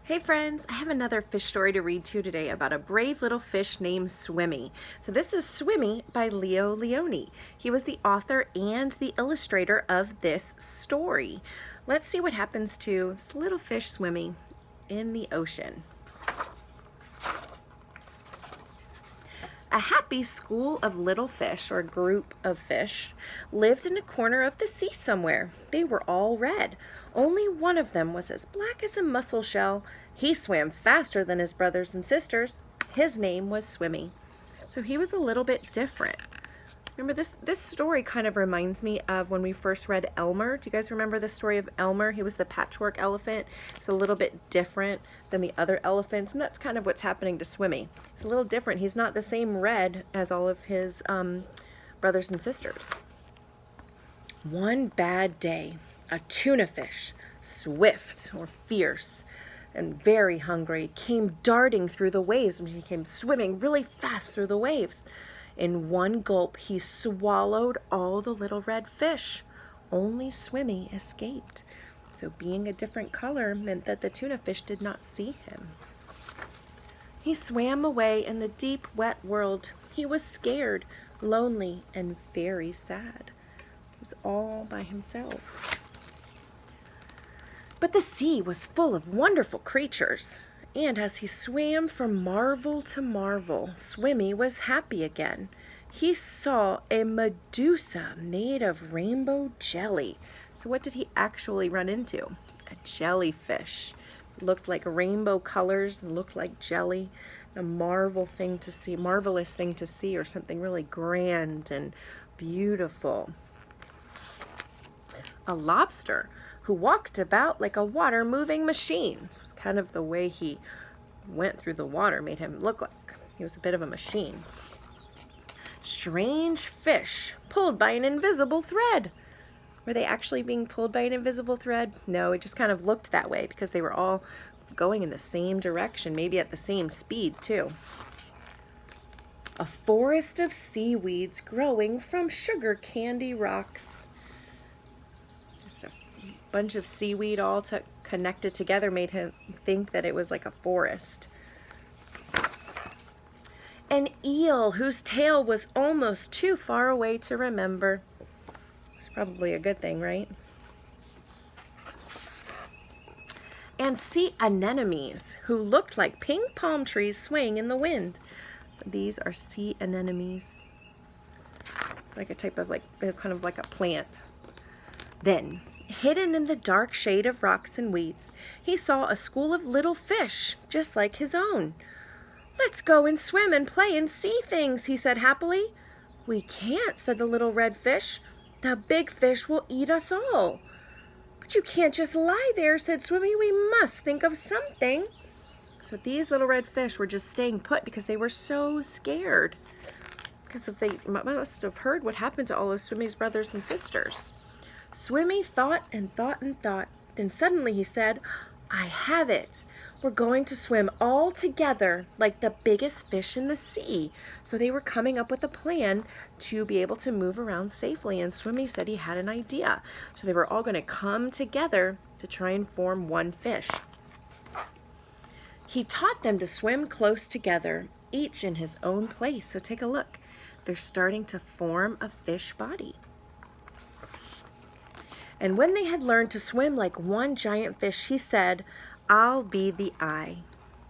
Hey friends, I have another fish story to read to you today about a brave little fish named Swimmy. So this is Swimmy by Leo Leone. He was the author and the illustrator of this story. Let's see what happens to this little fish Swimmy in the ocean. A happy school of little fish, or group of fish, lived in a corner of the sea somewhere. They were all red. Only one of them was as black as a mussel shell. He swam faster than his brothers and sisters. His name was Swimmy. So he was a little bit different. Remember, this story kind of reminds me of when we first read Elmer. Do you guys remember the story of Elmer? He was the patchwork elephant. It's a little bit different than the other elephants, and that's kind of what's happening to Swimmy. It's a little different. He's not the same red as all of his brothers and sisters. One bad day, a tuna fish, swift or fierce and very hungry, came darting through the waves. He came swimming really fast through the waves. In one gulp, he swallowed all the little red fish. Only Swimmy escaped. So being a different color meant that the tuna fish did not see him. He swam away in the deep, wet world. He was scared, lonely, and very sad. He was all by himself. But the sea was full of wonderful creatures. And as he swam from marvel to marvel, Swimmy was happy again. He saw a Medusa made of rainbow jelly. So what did he actually run into? A jellyfish. Looked like rainbow colors and looked like jelly. A marvelous thing to see, or something really grand and beautiful. A lobster who walked about like a water-moving machine. This was kind of the way he went through the water, made him look like he was a bit of a machine. Strange fish pulled by an invisible thread. Were they actually being pulled by an invisible thread? No, it just kind of looked that way because they were all going in the same direction, maybe at the same speed too. A forest of seaweeds growing from sugar candy rocks. Just a bunch of seaweed all connected together made him think that it was like a forest. An eel whose tail was almost too far away to remember. It's probably a good thing, right? And sea anemones who looked like pink palm trees swaying in the wind. So these are sea anemones, like a type of kind of like a plant. Then, hidden in the dark shade of rocks and weeds, he saw a school of little fish, just like his own. "Let's go and swim and play and see things," he said happily. "We can't," said the little red fish. "The big fish will eat us all." "But you can't just lie there," said Swimmy. "We must think of something." So these little red fish were just staying put because they were so scared. Because if they must have heard what happened to all of Swimmy's brothers and sisters. Swimmy thought and thought and thought. Then suddenly he said, "I have it. We're going to swim all together like the biggest fish in the sea." So they were coming up with a plan to be able to move around safely, and Swimmy said he had an idea. So they were all going to come together to try and form one fish. He taught them to swim close together, each in his own place. So take a look. They're starting to form a fish body. And when they had learned to swim like one giant fish, he said, "I'll be the eye."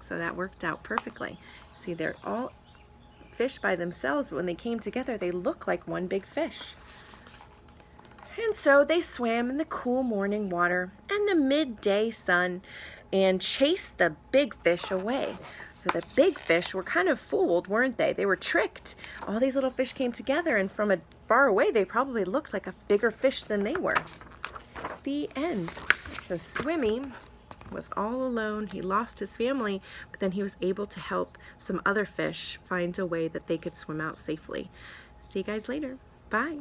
So that worked out perfectly. See, they're all fish by themselves, but when they came together, they look like one big fish. And so they swam in the cool morning water and the midday sun and chased the big fish away. So the big fish were kind of fooled, weren't they? They were tricked. All these little fish came together, and from far away, they probably looked like a bigger fish than they were. The end. So Swimmy was all alone. He lost his family, but then he was able to help some other fish find a way that they could swim out safely. See you guys later. Bye.